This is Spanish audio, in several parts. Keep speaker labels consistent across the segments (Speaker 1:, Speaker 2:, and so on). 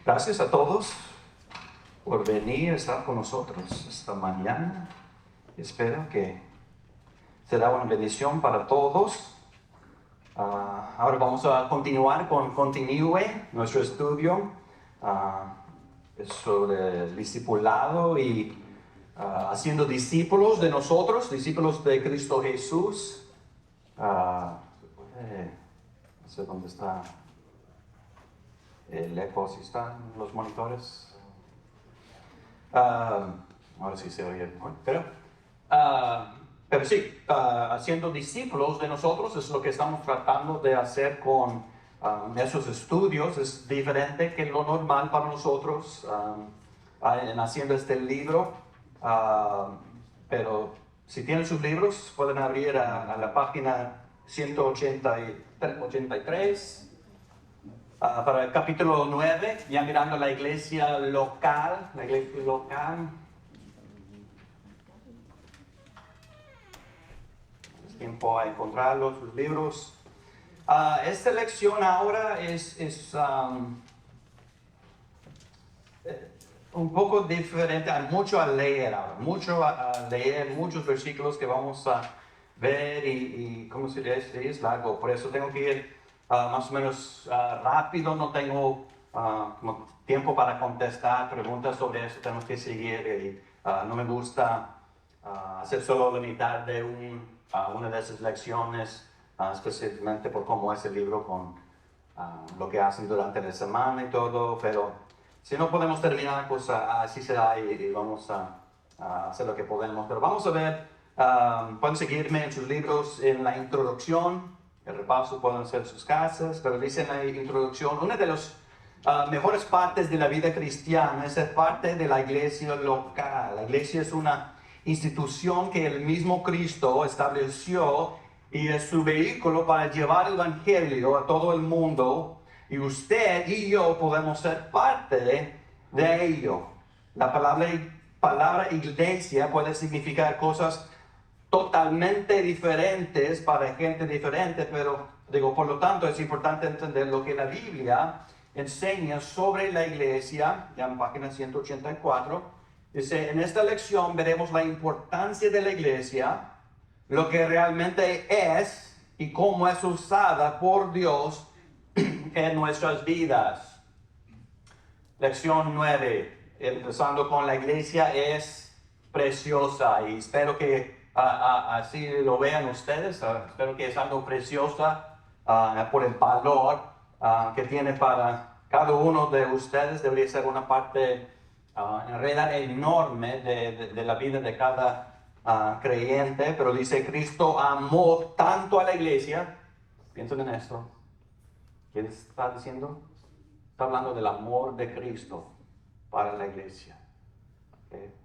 Speaker 1: Gracias a todos por venir a estar con nosotros esta mañana. Espero que será una bendición para todos. Ahora vamos a continuar con Continúe, nuestro estudio sobre el discipulado y haciendo discípulos de nosotros, discípulos de Cristo Jesús. No sé dónde está el eco, si están los monitores. Ahora sí se oye mejor, pero sí, haciendo discípulos de nosotros es lo que estamos tratando de hacer con esos estudios. Es diferente que lo normal para nosotros en haciendo este libro, pero si tienen sus libros pueden abrir a la página 183. Para el capítulo 9, ya mirando la iglesia local, Es tiempo a encontrarlos, sus libros. Esta lección ahora es un poco diferente, hay mucho a leer ahora, muchos versículos que vamos a ver y ¿cómo se dice? Es largo, por eso tengo que ir más o menos rápido, no tengo tiempo para contestar preguntas sobre eso, tenemos que seguir y no me gusta hacer solo la mitad de una de esas lecciones, especialmente por cómo es el libro con lo que hacen durante la semana y todo, pero si no podemos terminar, pues así será y vamos a hacer lo que podemos. Pero vamos a ver, pueden seguirme en sus libros en la introducción. El repaso pueden ser sus casas, pero dice en la introducción, una de las mejores partes de la vida cristiana es ser parte de la iglesia local. La iglesia es una institución que el mismo Cristo estableció y es su vehículo para llevar el evangelio a todo el mundo, y usted y yo podemos ser parte de ello. La palabra iglesia puede significar cosas totalmente diferentes para gente diferente, pero por lo tanto es importante entender lo que la Biblia enseña sobre la iglesia. Ya en página 184 dice: en esta lección veremos la importancia de la iglesia, lo que realmente es y cómo es usada por Dios en nuestras vidas. Lección 9, empezando con la iglesia es preciosa, y espero que así lo vean ustedes. Espero que es algo preciosa por el valor que tiene para cada uno de ustedes. Debería ser una parte en realidad enorme de la vida de cada creyente. Pero dice: Cristo amó tanto a la iglesia. Piensen en esto. ¿Quién está diciendo? Está hablando del amor de Cristo para la iglesia.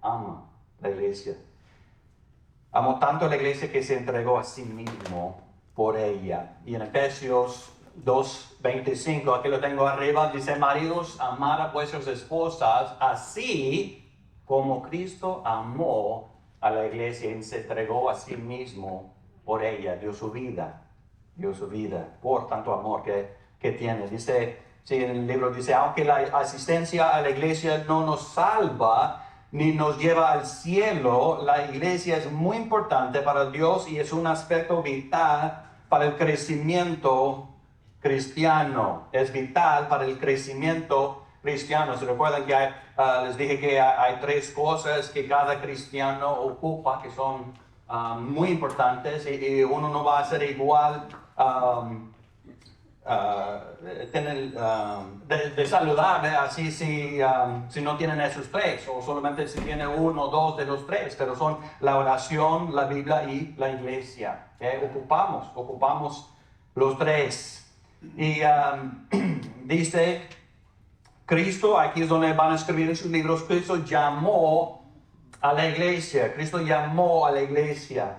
Speaker 1: Ama la iglesia. Amó tanto a la iglesia que se entregó a sí mismo por ella. Y en Efesios 2:25, aquí lo tengo arriba, dice: maridos, amad a vuestras esposas, así como Cristo amó a la iglesia y se entregó a sí mismo por ella. Dio su vida por tanto amor que tiene. Dice, sí, en el libro dice: aunque la asistencia a la iglesia no nos salva ni nos lleva al cielo, la iglesia es muy importante para Dios y es un aspecto vital para el crecimiento cristiano. Es vital para el crecimiento cristiano. ¿Se recuerdan que les dije que hay tres cosas que cada cristiano ocupa, que son muy importantes, y uno no va a ser igual de saludable así si no tienen esos tres, o solamente si tiene uno o dos de los tres, pero son la oración, la Biblia y la iglesia. Ocupamos los tres. Y dice Cristo, aquí es donde van a escribir en sus libros, Cristo llamó a la iglesia. Cristo llamó a la iglesia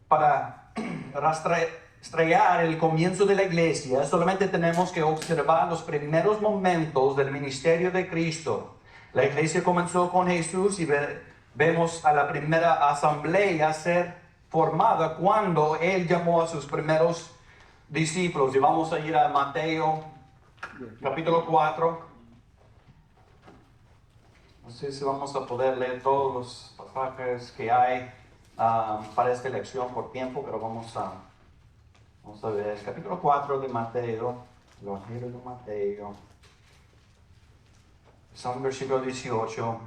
Speaker 1: para rastrear el comienzo de la iglesia. Solamente tenemos que observar los primeros momentos del ministerio de Cristo. La iglesia comenzó con Jesús y vemos a la primera asamblea ser formada cuando Él llamó a sus primeros discípulos. Y vamos a ir a Mateo capítulo 4. sé si vamos a poder leer todos los pasajes que hay para esta lección por tiempo, pero vamos a ver. Capítulo 4 de Mateo, el Evangelio de Mateo. Son versículo 18.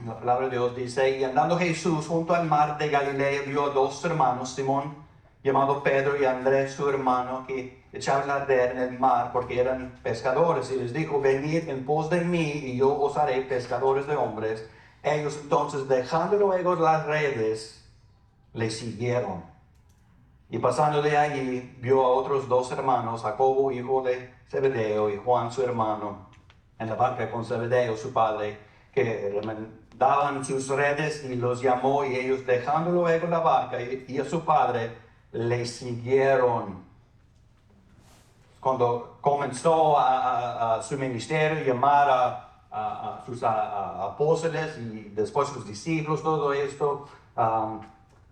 Speaker 1: La palabra de Dios dice: y andando Jesús junto al mar de Galilea, vio a dos hermanos, Simón, llamado Pedro, y Andrés, su hermano, que echaban la red en el mar porque eran pescadores. Y les dijo: venid en pos de mí, y yo os haré pescadores de hombres. Ellos entonces, dejando luego las redes, le siguieron. Y pasando de allí, vio a otros dos hermanos, Jacobo, hijo de Zebedeo, y Juan, su hermano, en la barca con Zebedeo, su padre, que remendaban sus redes, y los llamó, y ellos, dejando luego la barca y a su padre, le siguieron. Cuando comenzó a su ministerio, llamar a sus apóstoles y después sus discípulos, todo esto,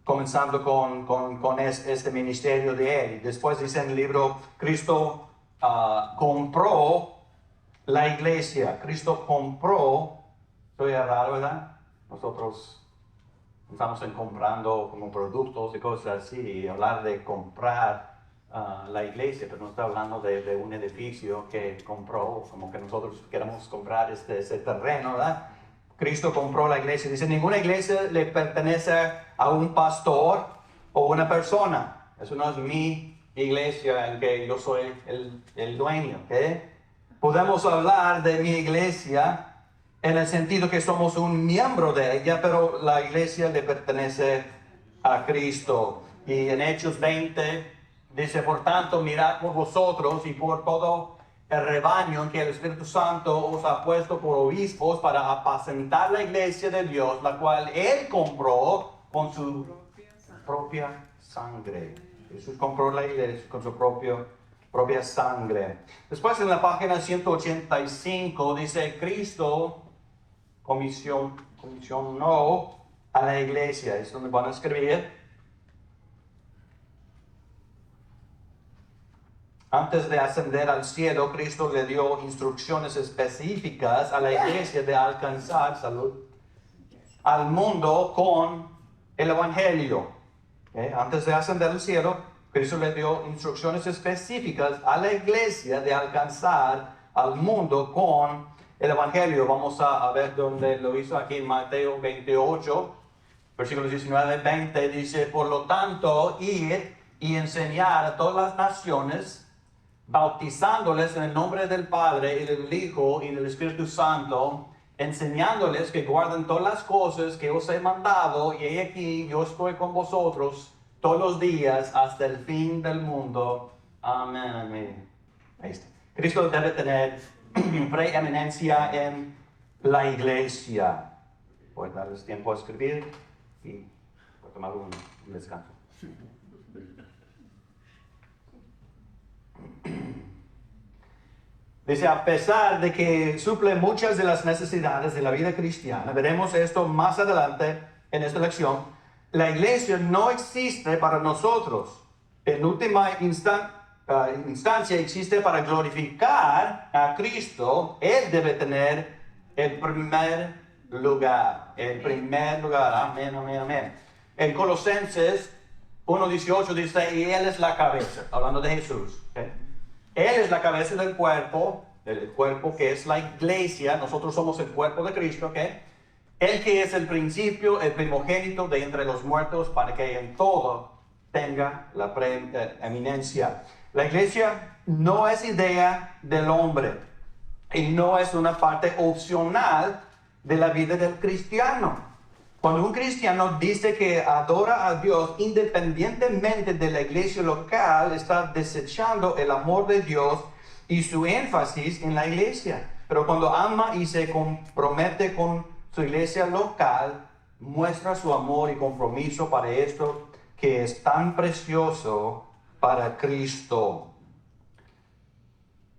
Speaker 1: comenzando con este ministerio de él. Y después dice en el libro, Cristo compró la iglesia. Cristo compró, soy raro, ¿verdad? Nosotros estamos comprando como productos y cosas así, y hablar de comprar la iglesia, pero no está hablando de un edificio que compró, como que nosotros queramos comprar ese terreno, ¿verdad? Cristo compró la iglesia. Dice, ninguna iglesia le pertenece a un pastor o una persona. Eso no es mi iglesia en que yo soy el dueño, ¿ok? Podemos hablar de mi iglesia en el sentido que somos un miembro de ella, pero la iglesia le pertenece a Cristo. Y en Hechos 20 dice, por tanto, mirad por vosotros y por todo el rebaño en que el Espíritu Santo os ha puesto por obispos para apacentar la iglesia de Dios, la cual Él compró con su propia sangre. Jesús compró la iglesia con su propia sangre. Después en la página 185 dice, Cristo comisionó a la iglesia. Es donde van a escribir. Antes de ascender al cielo, Cristo le dio instrucciones específicas a la iglesia de alcanzar al mundo con el Evangelio. ¿Okay? Antes de ascender al cielo, Cristo le dio instrucciones específicas a la iglesia de alcanzar al mundo con el Evangelio. Vamos a ver dónde lo hizo aquí en Mateo 28, versículos 19-20. Dice, por lo tanto, id y enseñar a todas las naciones, bautizándoles en el nombre del Padre y del Hijo y del Espíritu Santo, enseñándoles que guarden todas las cosas que os he mandado, y he aquí, yo estoy con vosotros todos los días hasta el fin del mundo. Amén, amén. Cristo debe tener preeminencia en la iglesia. Voy a darles tiempo a escribir y voy a tomar un descanso. Dice, a pesar de que suple muchas de las necesidades de la vida cristiana, veremos esto más adelante en esta lección, la iglesia no existe para nosotros. En última instancia existe para glorificar a Cristo. Él debe tener el primer lugar. El primer lugar. Amén, amén, amén. En Colosenses 1:18 dice, y Él es la cabeza, hablando de Jesús. ¿Okay? Él es la cabeza del cuerpo que es la iglesia. Nosotros somos el cuerpo de Cristo, ¿ok? Él que es el principio, el primogénito de entre los muertos, para que en todo tenga la preeminencia. La iglesia no es idea del hombre y no es una parte opcional de la vida del cristiano. Cuando un cristiano dice que adora a Dios independientemente de la iglesia local, está desechando el amor de Dios y su énfasis en la iglesia. Pero cuando ama y se compromete con su iglesia local, muestra su amor y compromiso para esto que es tan precioso para Cristo.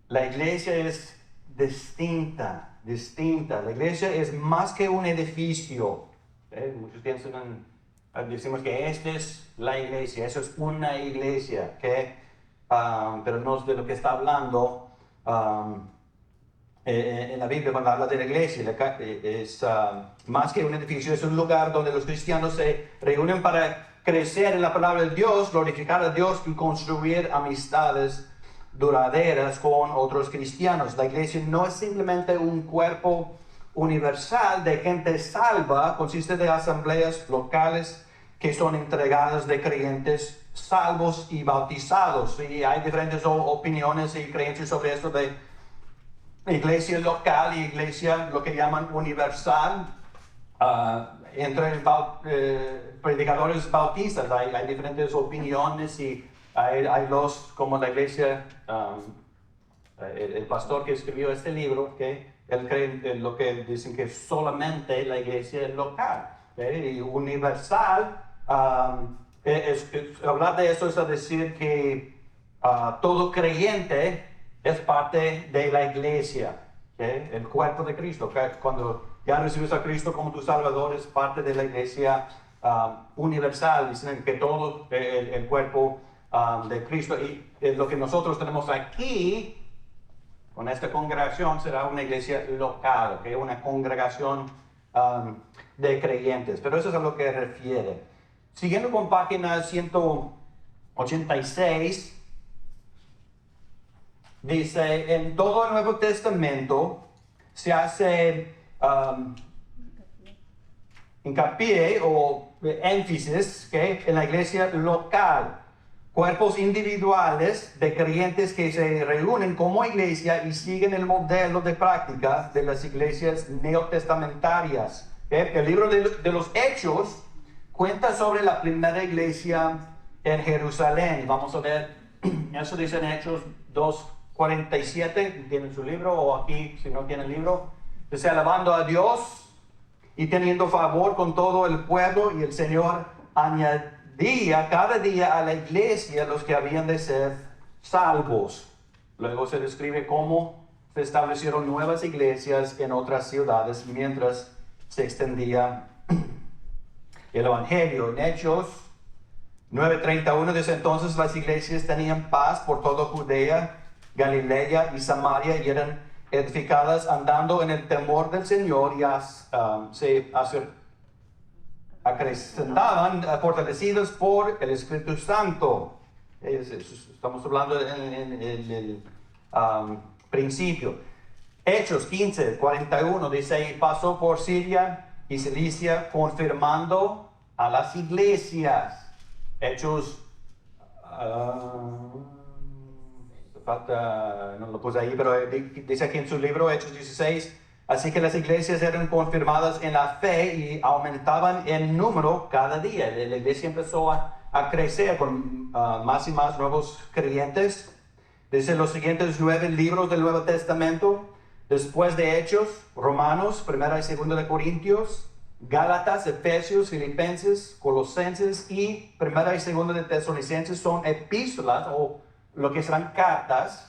Speaker 1: La iglesia es distinta. La iglesia es más que un edificio. Muchos piensan decimos que esta es la iglesia, eso es una iglesia, pero no es de lo que está hablando en la Biblia cuando habla de la iglesia. Es más que un edificio, es un lugar donde los cristianos se reúnen para crecer en la palabra de Dios, glorificar a Dios y construir amistades duraderas con otros cristianos. La iglesia no es simplemente un cuerpo universal de gente salva, consiste de asambleas locales que son entregadas de creyentes salvos y bautizados. Y hay diferentes opiniones y creencias sobre esto de iglesia local y iglesia, lo que llaman universal. Entre predicadores bautistas hay diferentes opiniones y hay los, como la iglesia, el pastor que escribió este libro, que él cree en lo que dicen que solamente la iglesia es local, y universal. Hablar de eso es decir que todo creyente es parte de la iglesia, el cuerpo de Cristo. Cuando ya recibes a Cristo como tu Salvador, es parte de la iglesia universal, dicen que todo el cuerpo de Cristo. Y lo que nosotros tenemos aquí, con esta congregación, será una iglesia local, una congregación de creyentes. Pero eso es a lo que refiere. Siguiendo con página 186, dice, en todo el Nuevo Testamento se hace hincapié o énfasis en la iglesia local. Cuerpos individuales de creyentes que se reúnen como iglesia y siguen el modelo de práctica de las iglesias neotestamentarias. El libro de los Hechos cuenta sobre la primera iglesia en Jerusalén. Vamos a ver, eso dice en Hechos 2:47, tienen su libro, o aquí si no tienen libro. Dice, alabando a Dios y teniendo favor con todo el pueblo, y el Señor añadía cada día a la iglesia los que habían de ser salvos. Luego se describe cómo se establecieron nuevas iglesias en otras ciudades mientras se extendía el Evangelio. En Hechos 9:31 dice, entonces las iglesias tenían paz por toda Judea, Galilea y Samaria, y eran edificadas andando en el temor del Señor, y se acrecentaban, fortalecidos por el Espíritu Santo. Estamos hablando en el principio. Hechos 15:41 dice, y pasó por Siria y Cilicia, confirmando a las iglesias. Hechos, no lo puse ahí, pero dice aquí en su libro, Hechos 16, así que las iglesias eran confirmadas en la fe y aumentaban en número cada día. La iglesia empezó a crecer con más y más nuevos creyentes. Dice los siguientes 9 libros del Nuevo Testamento, después de Hechos, Romanos, Primera y Segunda de Corintios, Gálatas, Efesios, Filipenses, Colosenses y Primera y Segunda de Tesalonicenses son epístolas o lo que serán cartas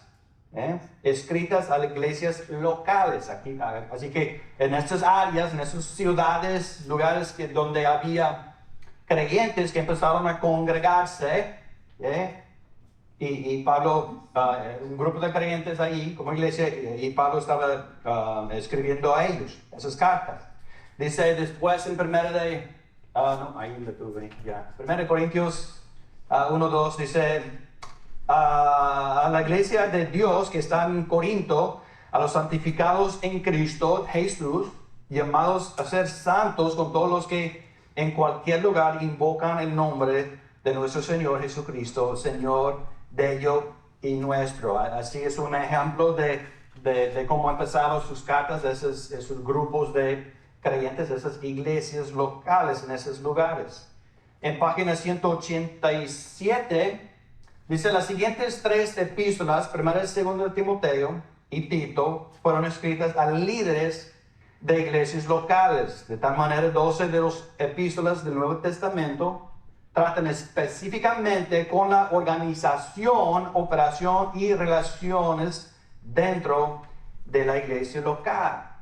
Speaker 1: escritas a las iglesias locales. Aquí, así que en estas áreas, en estas ciudades, lugares donde había creyentes que empezaron a congregarse, y Pablo, un grupo de creyentes ahí como iglesia, y Pablo estaba escribiendo a ellos esas cartas. Dice después en primera de, no, ahí lo tuve, ya. Primera de Corintios 1:2 dice, a la iglesia de Dios que está en Corinto, a los santificados en Cristo Jesús, llamados a ser santos con todos los que en cualquier lugar invocan el nombre de nuestro Señor Jesucristo, Señor de ellos y nuestro. Así es un ejemplo de cómo empezaron sus cartas, esos grupos de creyentes, esas iglesias locales en esos lugares. En página 187 dice, las siguientes 3 epístolas, primera y segunda de Timoteo y Tito, fueron escritas a líderes de iglesias locales. De tal manera, 12 de las epístolas del Nuevo Testamento tratan específicamente con la organización, operación y relaciones dentro de la iglesia local.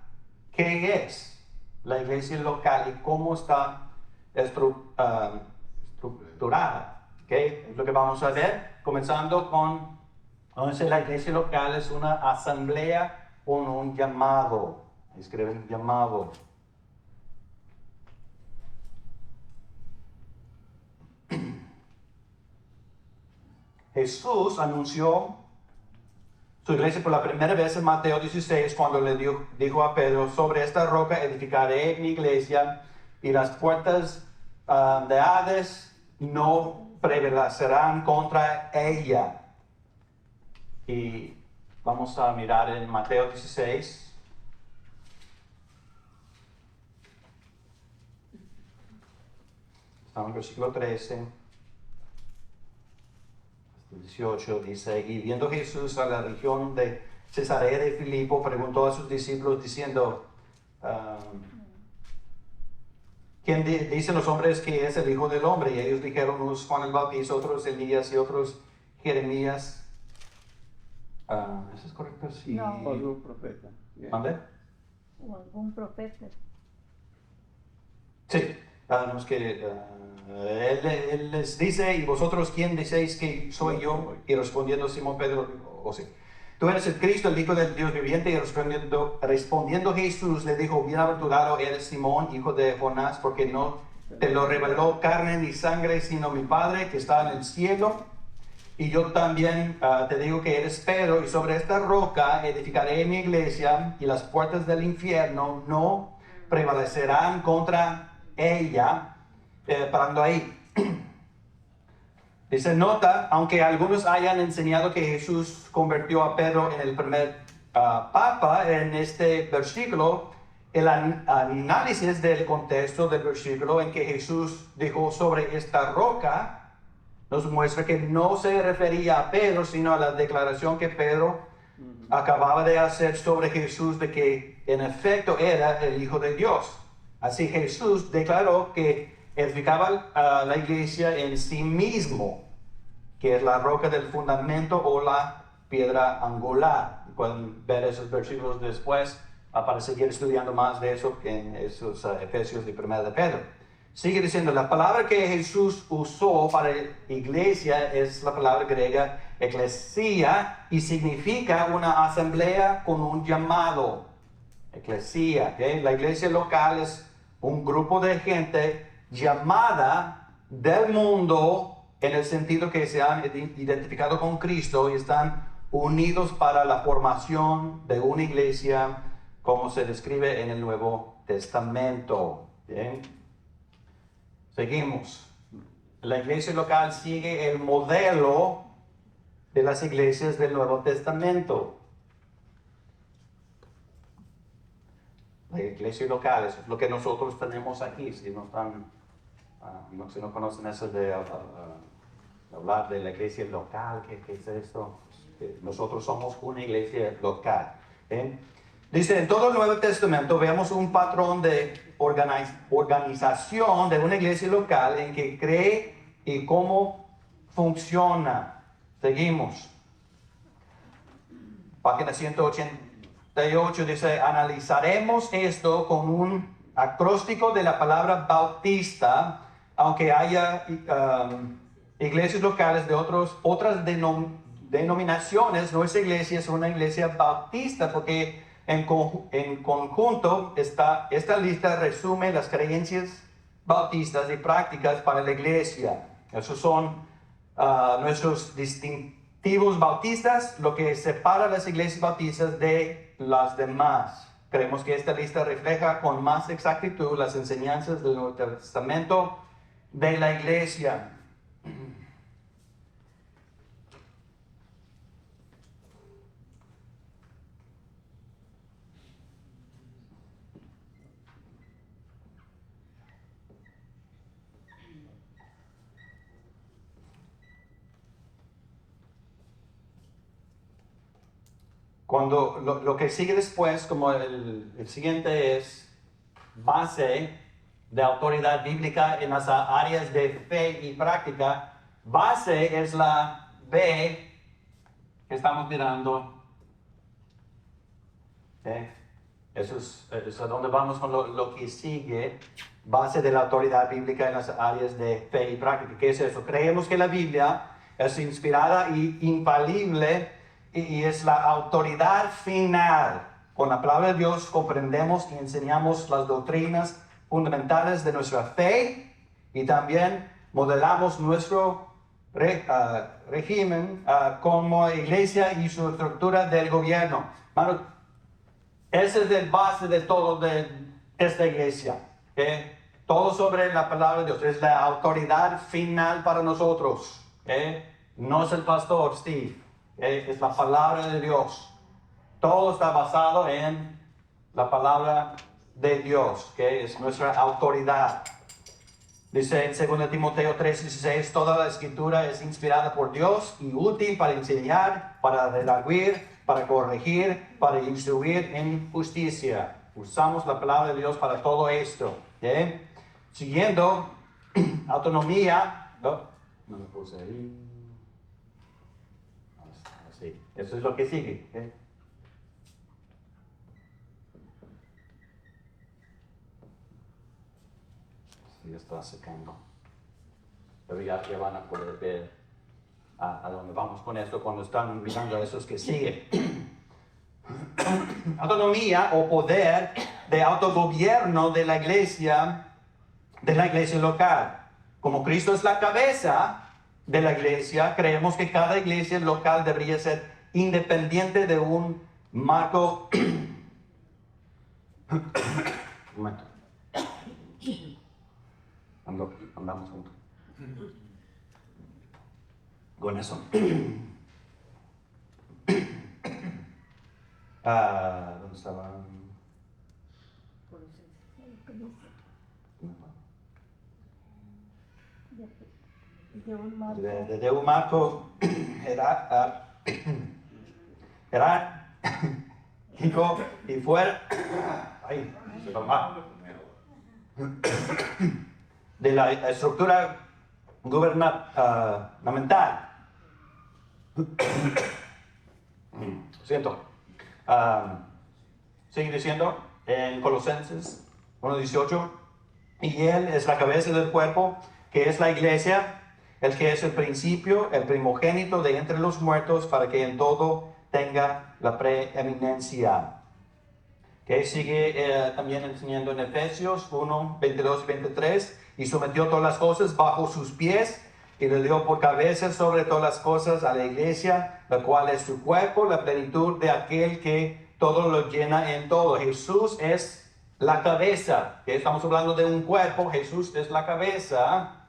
Speaker 1: ¿Qué es la iglesia local y cómo está estructurada? Es lo que vamos a ver, comenzando con, entonces la iglesia local es una asamblea con un llamado. Escriben llamado. Jesús anunció su iglesia por la primera vez en Mateo 16 cuando le dijo a Pedro: sobre esta roca edificaré mi iglesia y las puertas de Hades no prevalecerán contra ella. Y vamos a mirar en Mateo 16. Está en el versículo 13. 18 dice: y viendo Jesús a la región de Cesarea de Filipo, preguntó a sus discípulos diciendo: ¿quién dicen los hombres que es el Hijo del Hombre? Y ellos dijeron: unos Juan el Bautista, otros Elías y otros Jeremías. ¿Eso es correcto? Sí.
Speaker 2: No. O algún profeta.
Speaker 1: ¿Mande?
Speaker 3: O algún profeta.
Speaker 1: Sí, no es que él les dice: ¿y vosotros quién decéis que soy yo? Y respondiendo Simón Pedro, o sí, tú eres el Cristo, el Hijo del Dios viviente. Y respondiendo Jesús le dijo: bienaventurado eres Simón, hijo de Jonás, porque no te lo reveló carne ni sangre, sino mi Padre que está en el cielo. Y yo también te digo que eres Pedro, y sobre esta roca edificaré mi iglesia, y las puertas del infierno no prevalecerán contra ella. Parando ahí. Dice, nota, aunque algunos hayan enseñado que Jesús convirtió a Pedro en el primer papa, en este versículo, el análisis del contexto del versículo en que Jesús dijo sobre esta roca, nos muestra que no se refería a Pedro, sino a la declaración que Pedro acababa de hacer sobre Jesús, de que en efecto era el Hijo de Dios. Así Jesús declaró que edificaba la iglesia en sí mismo, que es la roca del fundamento o la piedra angular. Pueden ver esos versículos después para seguir estudiando más de eso en esos Efesios y 1 de Pedro. Sigue diciendo, la palabra que Jesús usó para iglesia es la palabra griega eclesia, y significa una asamblea con un llamado. Eclesia, ¿okay? La iglesia local es un grupo de gente llamada del mundo, en el sentido que se han identificado con Cristo y están unidos para la formación de una iglesia, como se describe en el Nuevo Testamento. ¿Bien? Seguimos. La iglesia local sigue el modelo de las iglesias del Nuevo Testamento. La iglesia local, eso es lo que nosotros tenemos aquí. Si no están, si no conocen eso de hablar de la iglesia local, ¿qué es esto? Nosotros somos una iglesia local. Dice, en todo el Nuevo Testamento vemos un patrón de organización de una iglesia local en que cree y cómo funciona. Seguimos. Página 188 dice, analizaremos esto con un acróstico de la palabra bautista, aunque haya iglesias locales de otras denominaciones. Nuestra iglesia es una iglesia bautista porque en conjunto esta lista resume las creencias bautistas y prácticas para la iglesia. Esos son nuestros distintivos bautistas, lo que separa las iglesias bautistas de las demás. Creemos que esta lista refleja con más exactitud las enseñanzas del Nuevo Testamento de la iglesia. Cuando lo que sigue después, como el siguiente, es base de autoridad bíblica en las áreas de fe y práctica. Base es la B que estamos mirando. Eso es a donde vamos con lo que sigue. Base de la autoridad bíblica en las áreas de fe y práctica. ¿Qué es eso? Creemos que la Biblia es inspirada y infalible y es la autoridad final. Con la palabra de Dios comprendemos y enseñamos las doctrinas fundamentales de nuestra fe y también modelamos nuestro régimen como iglesia y su estructura del gobierno. Hermano, ese es el base de todo de esta iglesia. ¿Okay? Todo sobre la palabra de Dios. Es la autoridad final para nosotros. ¿Okay? No es el pastor Steve. ¿Okay? Es la palabra de Dios. Todo está basado en la palabra de Dios. ¿Okay? Es nuestra autoridad. Dice en 2 Timoteo 3:16, toda la escritura es inspirada por Dios y útil para enseñar, para redarguir, para corregir, para instruir en justicia. Usamos la palabra de Dios para todo esto. ¿Okay? Siguiendo, autonomía. No me puse ahí. Así. Eso es lo que sigue. ¿Okay? Ya está secando. Pero ya van a poder ver a dónde vamos con esto cuando están mirando a esos que siguen. Autonomía o poder de autogobierno de la iglesia local. Como Cristo es la cabeza de la iglesia, creemos que cada iglesia local debería ser independiente de un marco. Un momento. Andamos juntos. Con eso. ¿Dónde estaba? De un marco jerárquico y fuera. Ay, se toma. De la estructura gubernamental. Siento. Sigue diciendo en Colosenses 1:18, y Él es la cabeza del cuerpo, que es la iglesia, el que es el principio, el primogénito de entre los muertos, para que en todo tenga la preeminencia. Que sigue también enseñando en Efesios 1:22 y 23, y sometió todas las cosas bajo sus pies, y le dio por cabeza sobre todas las cosas a la iglesia, la cual es su cuerpo, la plenitud de aquel que todo lo llena en todo. Jesús es la cabeza. ¿Okay? Estamos hablando de un cuerpo, Jesús es la cabeza.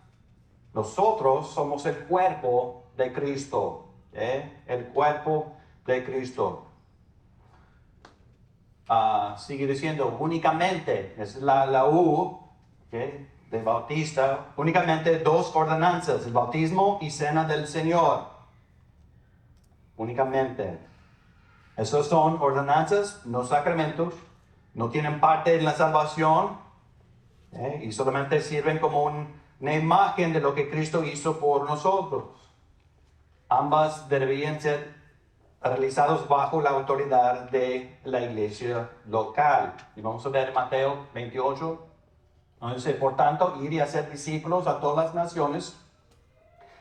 Speaker 1: Nosotros somos el cuerpo de Cristo. ¿Okay? El cuerpo de Cristo. Sigue diciendo únicamente, es la U, ¿okay? De Bautista, únicamente dos ordenanzas, el bautismo y cena del Señor. Únicamente. Esos son ordenanzas, no sacramentos, no tienen parte en la salvación, y solamente sirven como una imagen de lo que Cristo hizo por nosotros. Ambas deberían ser realizados bajo la autoridad de la iglesia local. Y vamos a ver Mateo 28. Dice, por tanto, ir y hacer discípulos a todas las naciones,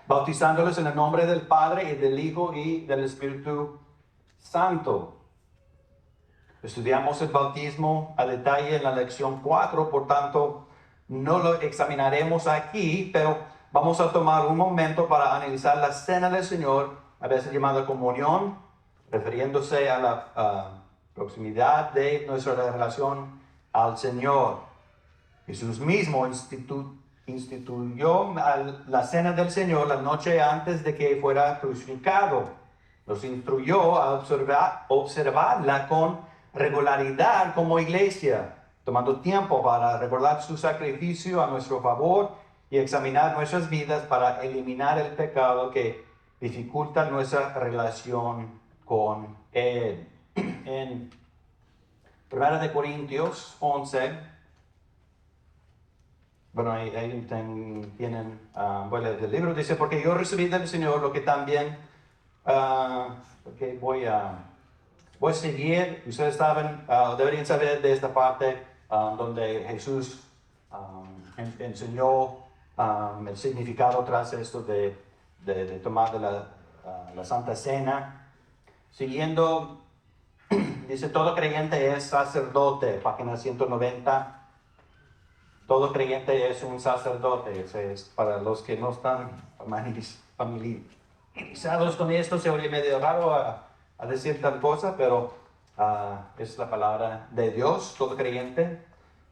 Speaker 1: bautizándoles en el nombre del Padre y del Hijo y del Espíritu Santo. Estudiamos el bautismo a detalle en la lección 4, por tanto, no lo examinaremos aquí, pero vamos a tomar un momento para analizar la cena del Señor, a veces llamada comunión, refiriéndose a la proximidad de nuestra relación al Señor. Jesús mismo instituyó la cena del Señor la noche antes de que fuera crucificado. Nos instruyó a observarla con regularidad como iglesia, tomando tiempo para recordar su sacrificio a nuestro favor y examinar nuestras vidas para eliminar el pecado que dificulta nuestra relación con Él. En 1 Corintios 11, bueno, ahí tienen, voy a leer el libro, dice, porque yo recibí del Señor lo que también, voy a seguir, ustedes saben, deberían saber de esta parte donde Jesús enseñó el significado tras esto de tomar la Santa Cena. siguiendo, dice todo creyente es sacerdote, página 190. Todo creyente es un sacerdote. Es para los que no están familiarizados con esto, se oye medio raro a decir tal cosa, pero es la palabra de Dios. Todo creyente,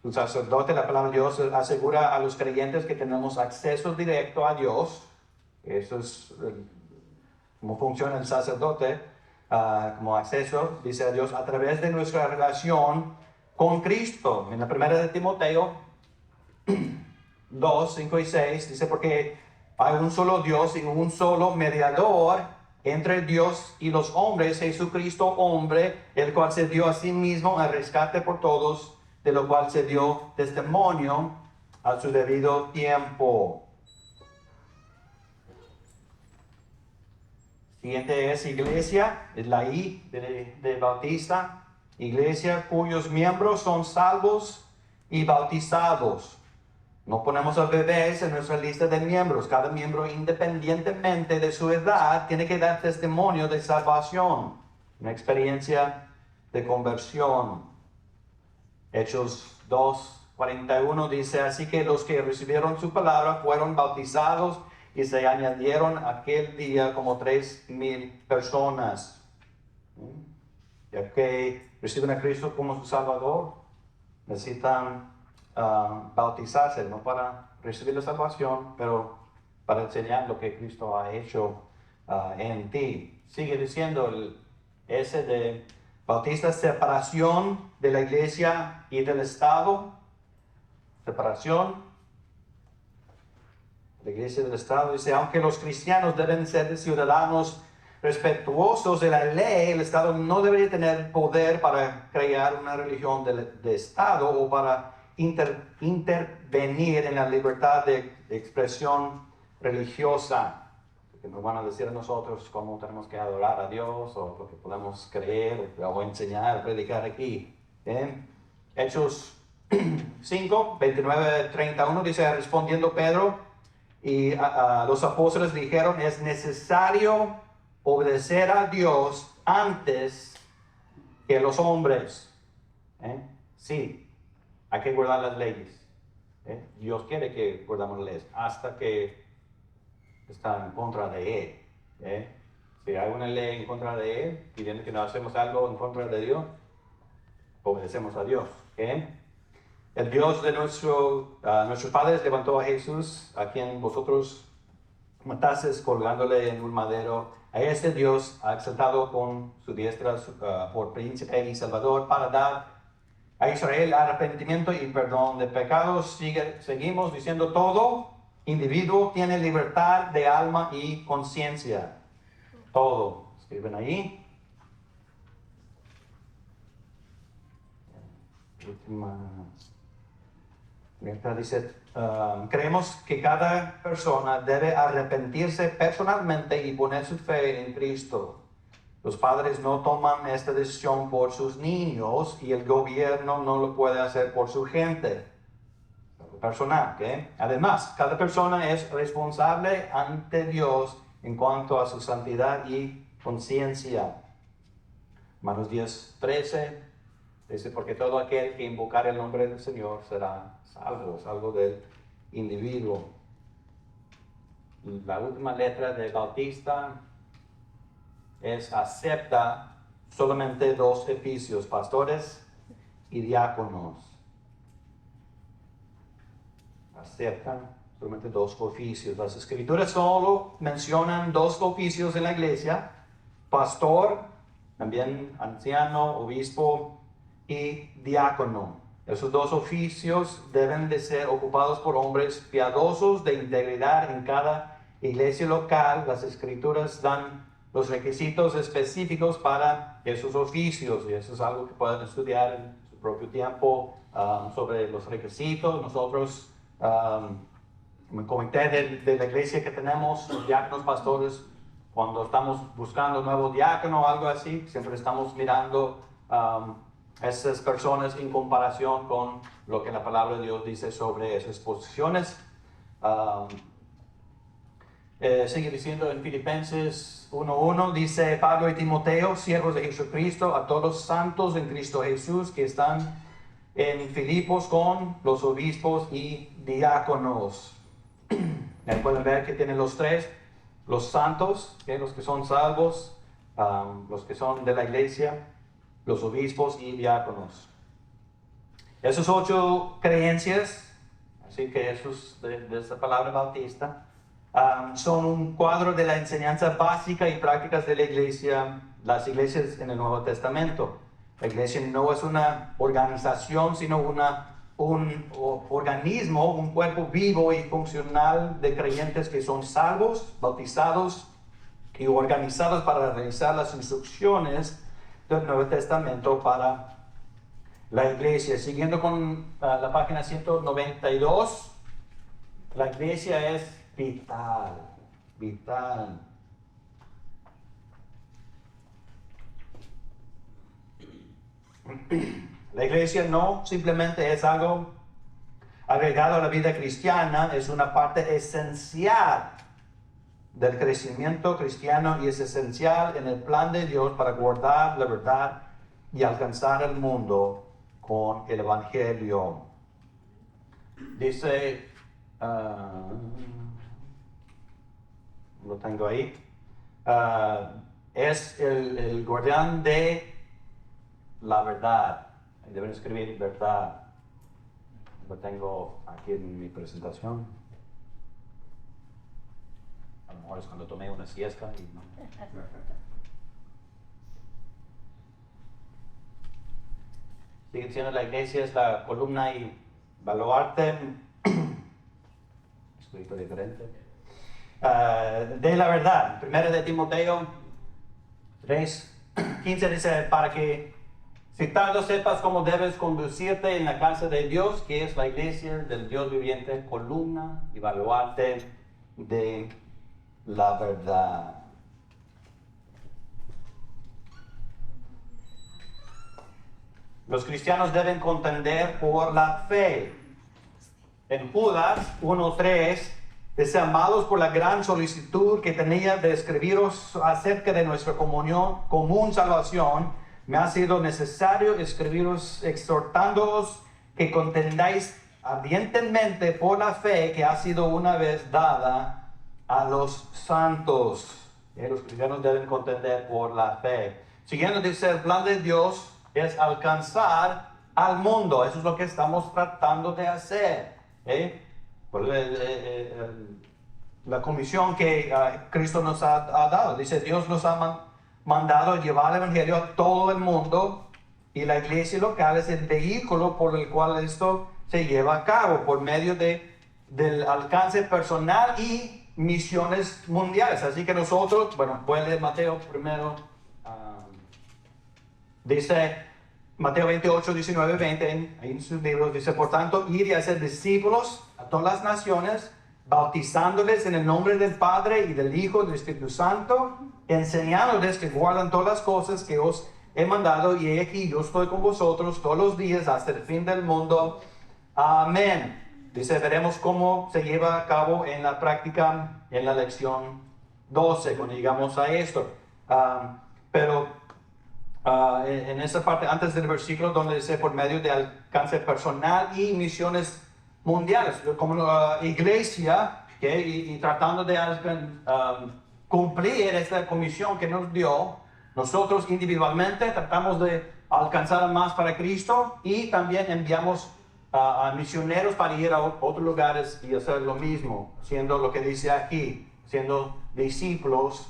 Speaker 1: un sacerdote, la palabra de Dios asegura a los creyentes que tenemos acceso directo a Dios. Eso es cómo funciona el sacerdote, como acceso, dice a Dios, a través de nuestra relación con Cristo. En la primera de Timoteo 2, 5 y 6, dice, porque hay un solo Dios y un solo mediador entre Dios y los hombres, Jesucristo hombre, el cual se dio a sí mismo al rescate por todos, de lo cual se dio testimonio a su debido tiempo. Siguiente es iglesia, es la I de Bautista, iglesia cuyos miembros son salvos y bautizados. No ponemos a bebés en nuestra lista de miembros. Cada miembro, independientemente de su edad, tiene que dar testimonio de salvación, una experiencia de conversión. Hechos 2:41 dice, así que los que recibieron su palabra fueron bautizados y se añadieron aquel día como 3,000 personas. Ya que reciben a Cristo como su Salvador, necesitan bautizarse, no para recibir la salvación, pero para enseñar lo que Cristo ha hecho en ti. Sigue diciendo ese de Bautista, separación de la iglesia y del Estado. Separación de la iglesia y del Estado. Dice, aunque los cristianos deben ser ciudadanos respetuosos de la ley, el Estado no debería tener poder para crear una religión de Estado o para intervenir en la libertad de expresión religiosa, que nos van a decir a nosotros cómo tenemos que adorar a Dios o lo que podemos creer o enseñar, predicar aquí. Hechos 5, 29, 31 dice, respondiendo Pedro y los apóstoles dijeron, es necesario obedecer a Dios antes que los hombres. Sí. Hay que guardar las leyes. Dios quiere que guardamos las leyes hasta que está en contra de Él. Si hay una ley en contra de Él, pidiendo que no hacemos algo en contra de Dios, obedecemos a Dios. El Dios de nuestros padres levantó a Jesús, a quien vosotros matasteis colgándole en un madero. A este Dios ha exaltado con su diestra por príncipe y salvador para dar a Israel arrepentimiento y perdón de pecados. Seguimos diciendo, todo individuo tiene libertad de alma y conciencia. Todo. Escriben ahí. Última letra dice, creemos que cada persona debe arrepentirse personalmente y poner su fe en Cristo. Los padres no toman esta decisión por sus niños y el gobierno no lo puede hacer por su gente. Personal, Además, cada persona es responsable ante Dios en cuanto a su santidad y conciencia. Romanos 10:13 dice, porque todo aquel que invocar el nombre del Señor será salvo del individuo. La última letra de Bautista es acepta solamente dos oficios, pastores y diáconos. Aceptan solamente dos oficios. Las escrituras solo mencionan dos oficios en la iglesia, pastor, también anciano, obispo y diácono. Esos dos oficios deben de ser ocupados por hombres piadosos de integridad en cada iglesia local. Las escrituras dan los requisitos específicos para esos oficios, y eso es algo que pueden estudiar en su propio tiempo sobre los requisitos. Nosotros, como comité de la iglesia que tenemos, los diáconos, pastores, cuando estamos buscando un nuevo diácono o algo así, siempre estamos mirando esas personas en comparación con lo que la palabra de Dios dice sobre esas posiciones. Sigue diciendo en Filipenses 1:1, dice Pablo y Timoteo, siervos de Jesucristo, a todos los santos en Cristo Jesús que están en Filipos con los obispos y diáconos. Ahí pueden ver que tienen los tres, los santos, los que son salvos, los que son de la iglesia, los obispos y diáconos. Esas 8 creencias, así que esos de esta palabra bautista, son un cuadro de la enseñanza básica y prácticas de la iglesia, las iglesias en el Nuevo Testamento. La iglesia no es una organización, sino un organismo, un cuerpo vivo y funcional de creyentes que son salvos, bautizados y organizados para realizar las instrucciones del Nuevo Testamento para la iglesia. Siguiendo con la página 192, la iglesia es vital, vital. La iglesia no simplemente es algo agregado a la vida cristiana, es una parte esencial del crecimiento cristiano y es esencial en el plan de Dios para guardar la verdad y alcanzar el mundo con el Evangelio. Dice, lo tengo ahí, es el guardián de la verdad. Deben escribir verdad. Lo tengo aquí en mi presentación. A lo mejor es cuando tomé una siesta y no. Sigue diciendo la iglesia es la columna y baluarte, escrito diferente, de la verdad. Primero de Timoteo 3:15 dice, para que citando sepas cómo debes conducirte en la casa de Dios, que es la iglesia del Dios viviente, columna y baluarte de la verdad. Los cristianos deben contender por la fe. En Judas 1:3 dice, amados, por la gran solicitud que tenía de escribiros acerca de nuestra comunión, común salvación, me ha sido necesario escribiros exhortándoos que contendáis ardientemente por la fe que ha sido una vez dada a los santos. Los cristianos deben contender por la fe. Siguiendo dice, el plan de Dios es alcanzar al mundo. Eso es lo que estamos tratando de hacer. La comisión que Cristo nos ha dado. Dice, Dios nos ha mandado llevar el Evangelio a todo el mundo y la iglesia local es el vehículo por el cual esto se lleva a cabo por medio del alcance personal y misiones mundiales. Así que nosotros, bueno, voy a leer Mateo primero. Dice Mateo 28, 19, 20, ahí en sus libros, dice, por tanto, ir y hacer discípulos a todas las naciones, bautizándoles en el nombre del Padre y del Hijo y del Espíritu Santo, enseñándoles que guardan todas las cosas que os he mandado, y he aquí, yo estoy con vosotros todos los días hasta el fin del mundo. Amén. Dice, veremos cómo se lleva a cabo en la práctica en la lección 12, cuando llegamos a esto. En esa parte, antes del versículo donde dice por medio de alcance personal y misiones mundiales, como iglesia, y tratando de cumplir esta comisión que nos dio, nosotros individualmente tratamos de alcanzar más para Cristo y también enviamos a misioneros para ir a otros lugares y hacer lo mismo, siendo lo que dice aquí, siendo discípulos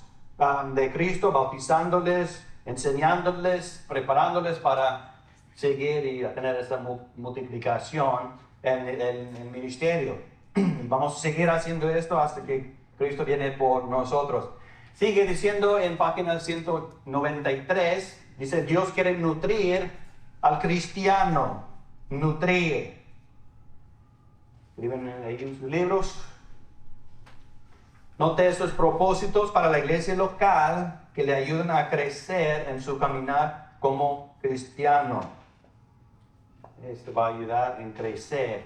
Speaker 1: de Cristo, bautizándoles, enseñándoles, preparándoles para seguir y tener esta multiplicación en el ministerio. Vamos a seguir haciendo esto hasta que Cristo viene por nosotros. Sigue diciendo en página 193, dice, Dios quiere nutrir al cristiano, nutrir. Escriben ahí en sus libros. Note estos propósitos para la iglesia local que le ayudan a crecer en su caminar como cristiano. Esto va a ayudar en crecer,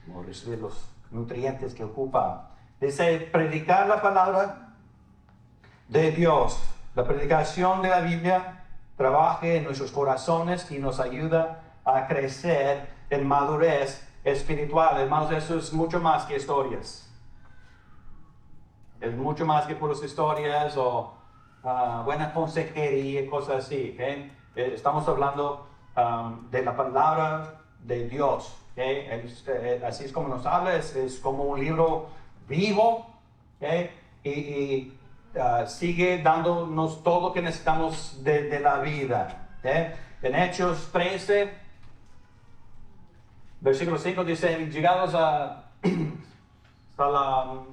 Speaker 1: como recibir los nutrientes que ocupa. Dice, predicar la palabra de Dios. La predicación de la Biblia trabaja en nuestros corazones y nos ayuda a crecer en madurez espiritual. Hermanos, eso es mucho más que historias. Es mucho más que puras historias o buena consejería, cosas así. ¿Okay? Estamos hablando de la palabra de Dios. ¿Okay? Así es como nos habla, es como un libro vivo. ¿Okay? Y sigue dándonos todo lo que necesitamos de la vida. ¿Okay? En Hechos 13, versículo 5 dice, llegados a la...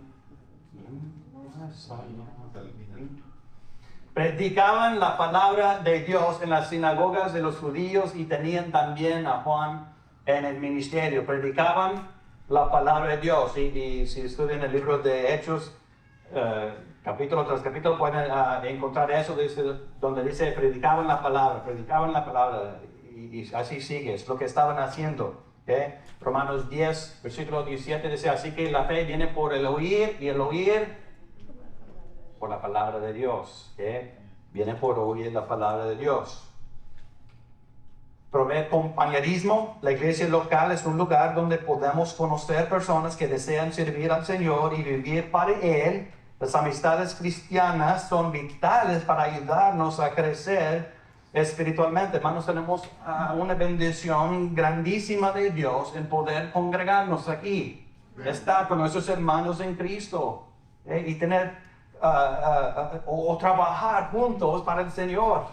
Speaker 1: Predicaban la palabra de Dios en las sinagogas de los judíos y tenían también a Juan en el ministerio. Predicaban la palabra de Dios. Y si estudian el libro de Hechos, capítulo tras capítulo, pueden encontrar eso donde dice predicaban la palabra. Y así sigue, es lo que estaban haciendo. ¿Okay? Romanos 10, versículo 17 dice, así que la fe viene por el oír y el oír por la palabra de Dios. ¿Okay? Viene por oír la palabra de Dios. Proveer compañerismo. La iglesia local es un lugar donde podemos conocer personas que desean servir al Señor y vivir para Él. Las amistades cristianas son vitales para ayudarnos a crecer espiritualmente. Hermanos, tenemos una bendición grandísima de Dios en poder congregarnos aquí. Estar con nuestros hermanos en Cristo. Y tener o trabajar juntos para el Señor.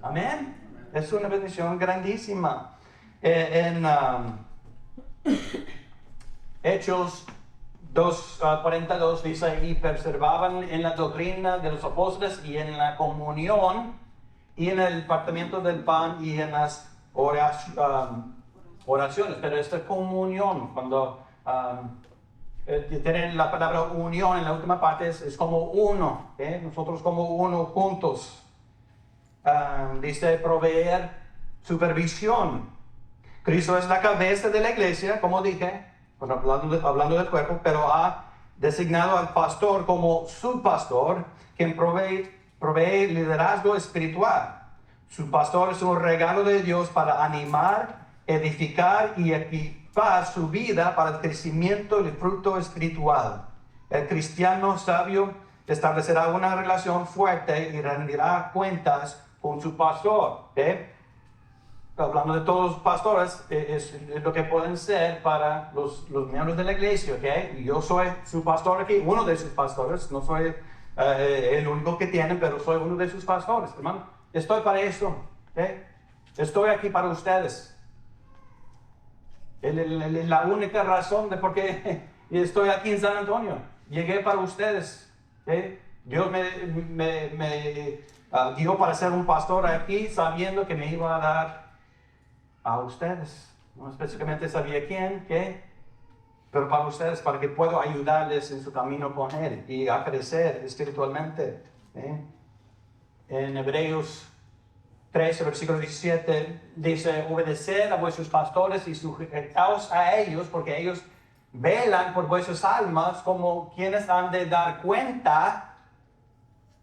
Speaker 1: Amén. Es una bendición grandísima. En Hechos 2:42 dice, y perseveraban en la doctrina de los apóstoles y en la comunión y en el partimiento del pan y en las oraciones. Pero esta comunión, cuando tienen la palabra unión en la última parte, es como uno, nosotros como uno juntos. Dice proveer supervisión. Cristo es la cabeza de la iglesia, como dije, hablando del cuerpo, pero ha designado al pastor como su pastor, quien provee liderazgo espiritual. Su pastor es un regalo de Dios para animar, edificar y equipar su vida para el crecimiento y el fruto espiritual. El cristiano sabio establecerá una relación fuerte y rendirá cuentas con su pastor. Hablando de todos los pastores, es lo que pueden ser para los miembros de la iglesia. Yo soy su pastor aquí, uno de sus pastores, no soy el único que tienen, pero soy uno de sus pastores, hermano. Estoy para eso. Estoy aquí para ustedes. La única razón de por qué estoy aquí en San Antonio. Llegué para ustedes. Dios me dio para ser un pastor aquí, sabiendo que me iba a dar a ustedes. No específicamente sabía quién, pero para ustedes, para que pueda ayudarles en su camino con Él y a crecer espiritualmente. En Hebreos 13, versículo 17, dice, obedeced a vuestros pastores y sujetaos a ellos, porque ellos velan por vuestras almas como quienes han de dar cuenta,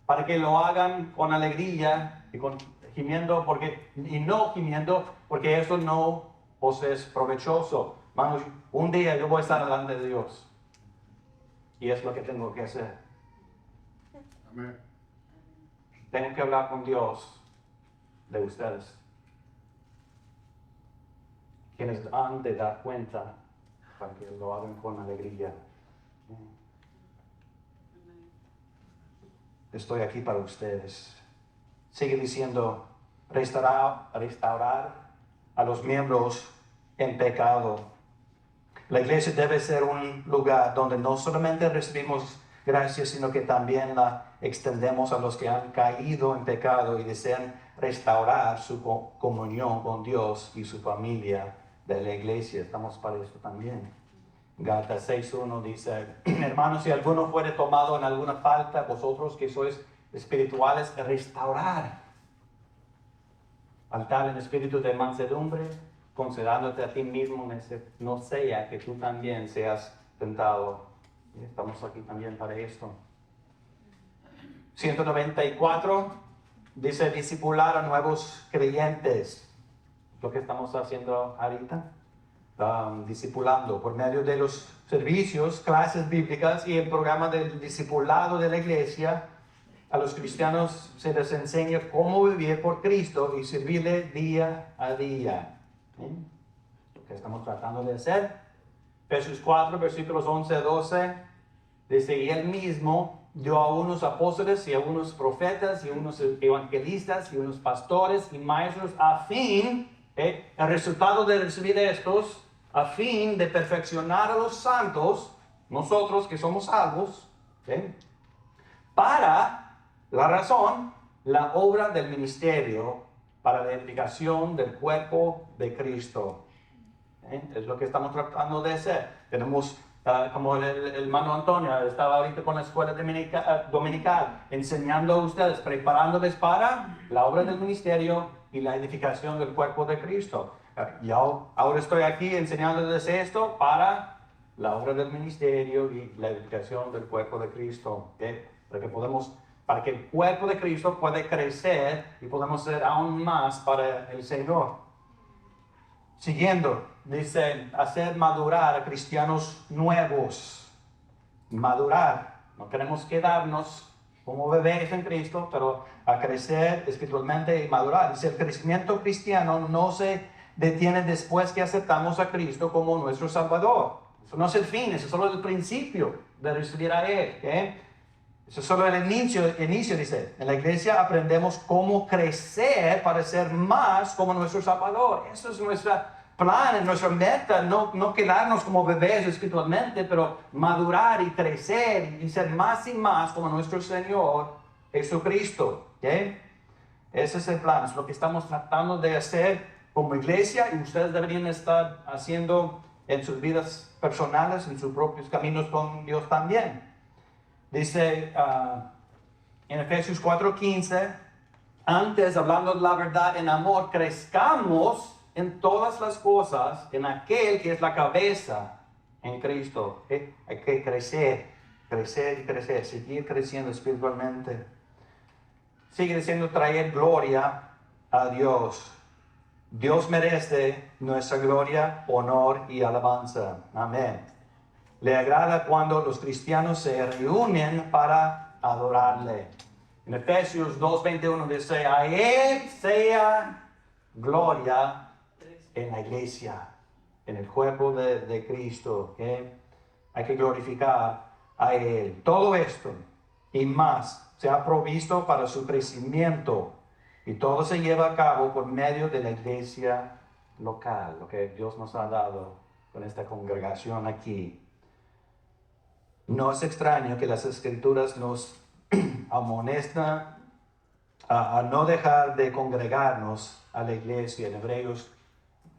Speaker 1: para que lo hagan con alegría y gimiendo, y no gimiendo, porque eso no os es provechoso. Hermanos, un día yo voy a estar delante de Dios, y es lo que tengo que hacer.
Speaker 2: Amén.
Speaker 1: Tengo que hablar con Dios de ustedes, quienes han de dar cuenta para que lo hagan con alegría. Estoy aquí para ustedes. Sigue diciendo, restaurar a los miembros en pecado. La iglesia debe ser un lugar donde no solamente recibimos gracia, sino que también la extendemos a los que han caído en pecado y desean restaurar su comunión con Dios y su familia de la iglesia. Estamos para eso también. Gálatas 6:1 dice, hermanos, si alguno fuere tomado en alguna falta, vosotros que sois espirituales, restaurar. Al tal en espíritu de mansedumbre, considerándote a ti mismo, no sea que tú también seas tentado Y estamos aquí también para esto. 194 dice discipular a nuevos creyentes. Lo que estamos haciendo ahorita. Discipulando por medio de los servicios, clases bíblicas y el programa del discipulado de la iglesia. A los cristianos se les enseña cómo vivir por Cristo y servirle día a día. Lo que estamos tratando de hacer. Efesios 4, versículos 11 a 12. Dice, y él mismo dio a unos apóstoles y a unos profetas y a unos evangelistas y a unos pastores y maestros a fin, el resultado de recibir estos, a fin de perfeccionar a los santos, nosotros que somos salvos, para la razón, la obra del ministerio, para la edificación del cuerpo de Cristo. Es lo que estamos tratando de hacer. Tenemos, como el hermano Antonio estaba ahorita con la escuela dominical, enseñando a ustedes, preparándoles para la obra del ministerio y la edificación del cuerpo de Cristo. Yo ahora estoy aquí enseñándoles esto para la obra del ministerio y la edificación del cuerpo de Cristo. Para que el cuerpo de Cristo pueda crecer y podamos ser aún más para el Señor. Siguiendo, dice, hacer madurar a cristianos nuevos. Madurar. No queremos quedarnos como bebés en Cristo, pero a crecer espiritualmente y madurar. Dice, el crecimiento cristiano no se detiene después que aceptamos a Cristo como nuestro Salvador. Eso no es el fin, eso es solo el principio de recibir a Él. Eso es solo el inicio, dice. En la iglesia aprendemos cómo crecer para ser más como nuestro Salvador. Eso es nuestro plan, nuestra meta, no quedarnos como bebés espiritualmente, pero madurar y crecer y ser más y más como nuestro Señor Jesucristo. Ese es el plan, es lo que estamos tratando de hacer como iglesia y ustedes deberían estar haciendo en sus vidas personales, en sus propios caminos con Dios también. Dice en Efesios 4:15, antes, hablando de la verdad en amor, crezcamos en todas las cosas en aquel que es la cabeza, en Cristo. Hay que crecer y crecer, seguir creciendo espiritualmente. Sigue diciendo traer gloria a Dios. Dios merece nuestra gloria, honor y alabanza. Amén. Le agrada cuando los cristianos se reúnen para adorarle. En Efesios 2:21 dice, a Él sea gloria en la iglesia, en el cuerpo de Cristo. Hay que glorificar a Él. Todo esto y más se ha provisto para su crecimiento. Y todo se lleva a cabo por medio de la iglesia local, lo que Dios nos ha dado con esta congregación aquí. No es extraño que las Escrituras nos amonestan a no dejar de congregarnos a la iglesia. En Hebreos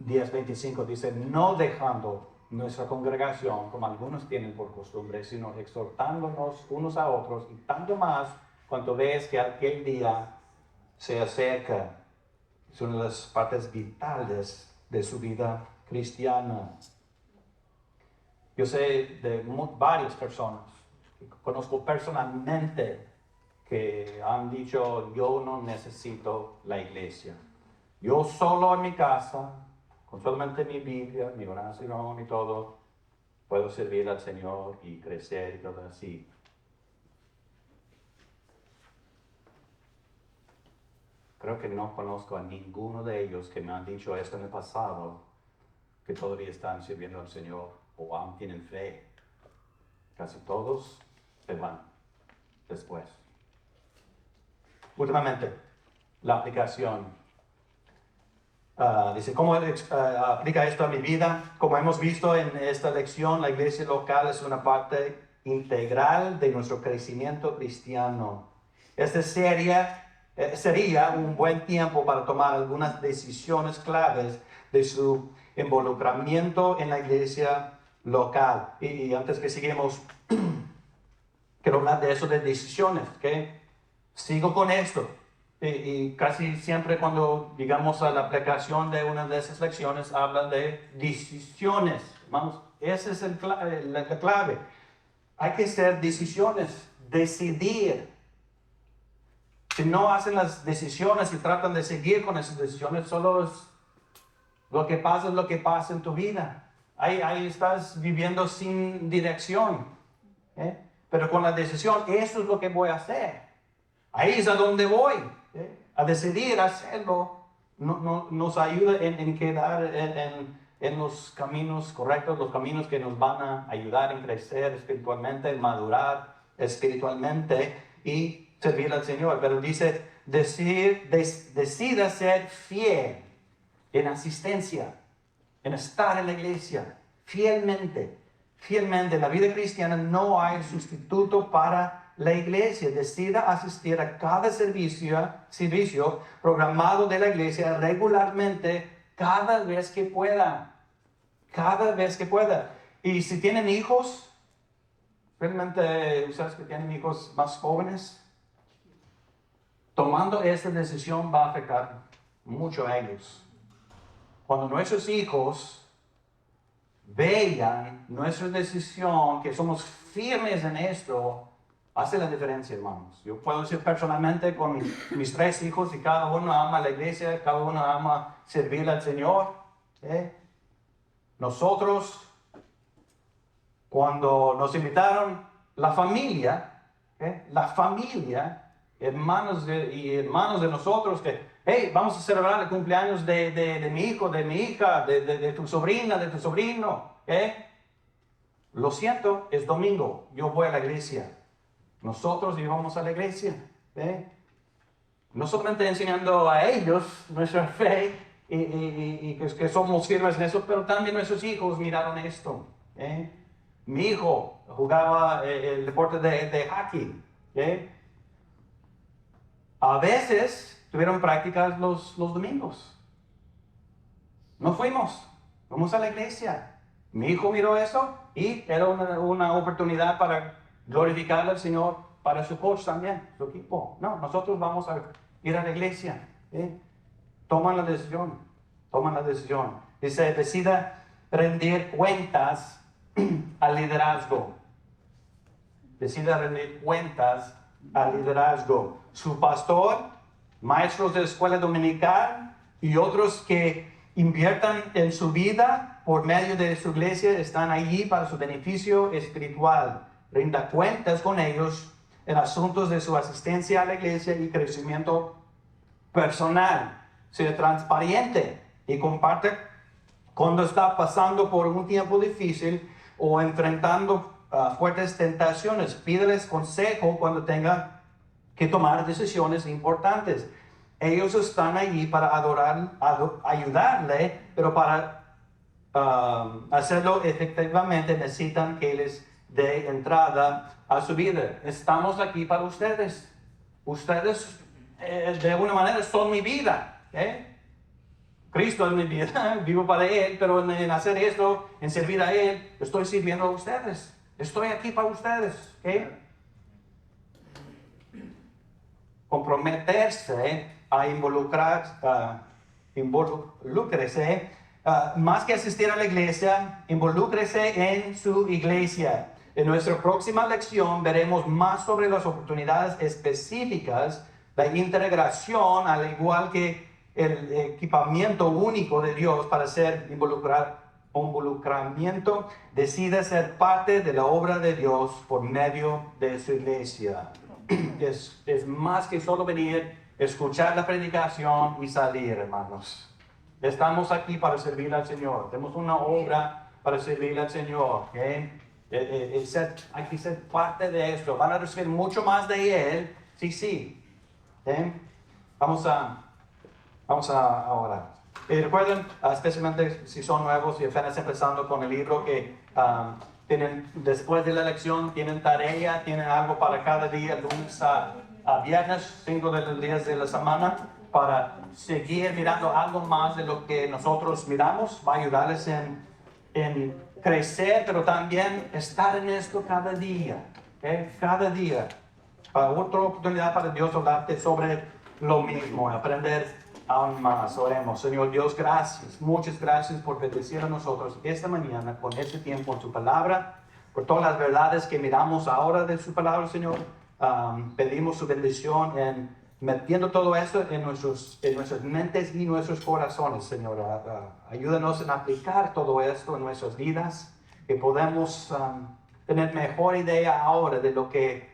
Speaker 1: 10:25 dice, no dejando nuestra congregación, como algunos tienen por costumbre, sino exhortándonos unos a otros, y tanto más cuanto ves que aquel día se acerca. Es una de las partes vitales de su vida cristiana. Yo sé de varias personas que conozco personalmente que han dicho, yo no necesito la iglesia. Yo solo en mi casa, con solamente mi Biblia, mi oración y todo, puedo servir al Señor y crecer y todo así. Creo que no conozco a ninguno de ellos que me han dicho esto en el pasado, que todavía están sirviendo al Señor o aún tienen fe. Casi todos se van después. Últimamente, la aplicación. Dice, ¿cómo aplica esto a mi vida? Como hemos visto en esta lección, la iglesia local es una parte integral de nuestro crecimiento cristiano. Esta sería un buen tiempo para tomar algunas decisiones claves de su involucramiento en la iglesia local. Y antes que sigamos, quiero hablar de eso de decisiones, ¿ok? Sigo con esto. Y casi siempre cuando llegamos a la aplicación de una de esas lecciones, hablan de decisiones. Vamos, esa es la clave. hay que hacer decisiones, decidir. Si no hacen las decisiones y tratan de seguir con esas decisiones, solo es lo que pasa en tu vida. Ahí estás viviendo sin dirección. ¿Eh? Pero con la decisión, eso es lo que voy a hacer. Ahí es a donde voy. ¿Eh? A decidir hacerlo nos ayuda en quedar en los caminos correctos, los caminos que nos van a ayudar en crecer espiritualmente, en madurar espiritualmente y servir al Señor. Pero dice, decida ser fiel en asistencia, en estar en la iglesia, fielmente. Fielmente, en la vida cristiana no hay sustituto para la iglesia. Decida asistir a cada servicio programado de la iglesia regularmente, cada vez que pueda. Cada vez que pueda. Y si tienen hijos, realmente ustedes que tienen hijos más jóvenes, tomando esta decisión va a afectar mucho a ellos. Cuando nuestros hijos vean nuestra decisión, que somos firmes en esto, hace la diferencia, hermanos. Yo puedo decir personalmente con mis 3 hijos y cada uno ama la iglesia, cada uno ama servir al Señor. Nosotros, cuando nos invitaron, la familia, hermanos y hermanos de nosotros, que hey, vamos a celebrar el cumpleaños de mi hijo, de mi hija, de tu sobrina, de tu sobrino. Lo siento, es domingo, yo voy a la iglesia. Nosotros íbamos a la iglesia. No solamente enseñando a ellos nuestra fe y que somos firmes en eso, pero también nuestros hijos miraron esto. Mi hijo jugaba el deporte de hockey. A veces tuvieron prácticas los domingos. No fuimos a la iglesia. Mi hijo miró eso y era una oportunidad para glorificar al Señor para su coach también, su equipo. No, nosotros vamos a ir a la iglesia. Toman la decisión. Dice, decida rendir cuentas al liderazgo. Decida rendir cuentas al liderazgo. Su pastor, maestros de escuela dominical y otros que inviertan en su vida por medio de su iglesia están allí para su beneficio espiritual. Rinda cuentas con ellos en asuntos de su asistencia a la iglesia y crecimiento personal. Sea transparente y comparte cuando está pasando por un tiempo difícil o enfrentando fuertes tentaciones. Pídeles consejo cuando tenga que tomar decisiones importantes. Ellos están allí para ayudarle, pero para hacerlo efectivamente necesitan que les dé entrada a su vida. Estamos aquí para ustedes. Ustedes de alguna manera son mi vida. Cristo es mi vida, vivo para Él, pero en hacer esto, en servir a Él, estoy sirviendo a ustedes. Estoy aquí para ustedes. Comprometerse a involúcrese, más que asistir a la iglesia, involúcrese en su iglesia. En nuestra próxima lección veremos más sobre las oportunidades específicas de integración, al igual que el equipamiento único de Dios para ser involucramiento. Decide ser parte de la obra de Dios por medio de su iglesia. Es más que solo venir, escuchar la predicación y salir, hermanos. Estamos aquí para servir al Señor. Tenemos una obra para servir al Señor. Hay que ser parte de esto. Van a recibir mucho más de Él. Sí. Vamos a orar. Y recuerden, especialmente si son nuevos y apenas empezando con el libro, que tienen, después de la lección, tienen tarea, tienen algo para cada día, lunes a viernes, 5 de los días de la semana, para seguir mirando algo más de lo que nosotros miramos. Va a ayudarles en crecer, pero también estar en esto cada día. Cada día. Otra oportunidad para Dios hablarte sobre lo mismo, aprender aún más. Oremos. Señor Dios, gracias, muchas gracias por bendecir a nosotros esta mañana con este tiempo en tu palabra. por todas las verdades que miramos ahora de su palabra, Señor. Pedimos su bendición en metiendo todo esto en nuestras mentes y nuestros corazones, Señor. Ayúdanos en aplicar todo esto en nuestras vidas, que podamos tener mejor idea ahora de lo que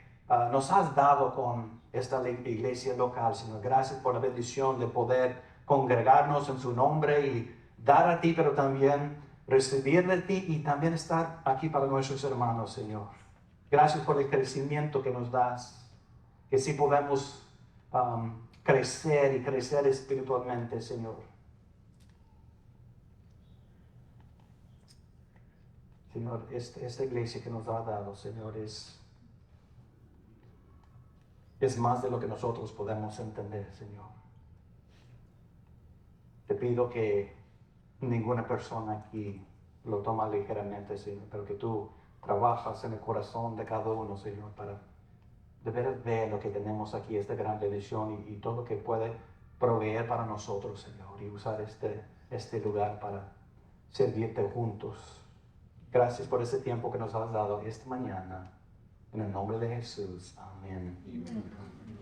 Speaker 1: nos has dado con esta iglesia local, Señor. Gracias por la bendición de poder congregarnos en su nombre y dar a ti, pero también recibir de ti y también estar aquí para nuestros hermanos, Señor. Gracias por el crecimiento que nos das, que sí podemos crecer y crecer espiritualmente, Señor. Señor, esta iglesia que nos ha dado, Señor, es más de lo que nosotros podemos entender, Señor. Te pido que ninguna persona aquí lo toma ligeramente, Señor, pero que tú trabajas en el corazón de cada uno, Señor, para de veras ver lo que tenemos aquí, esta gran bendición y todo lo que puede proveer para nosotros, Señor, y usar este lugar para servirte juntos. Gracias por este tiempo que nos has dado esta mañana. En el nombre de Jesús. Amén.
Speaker 2: Amen.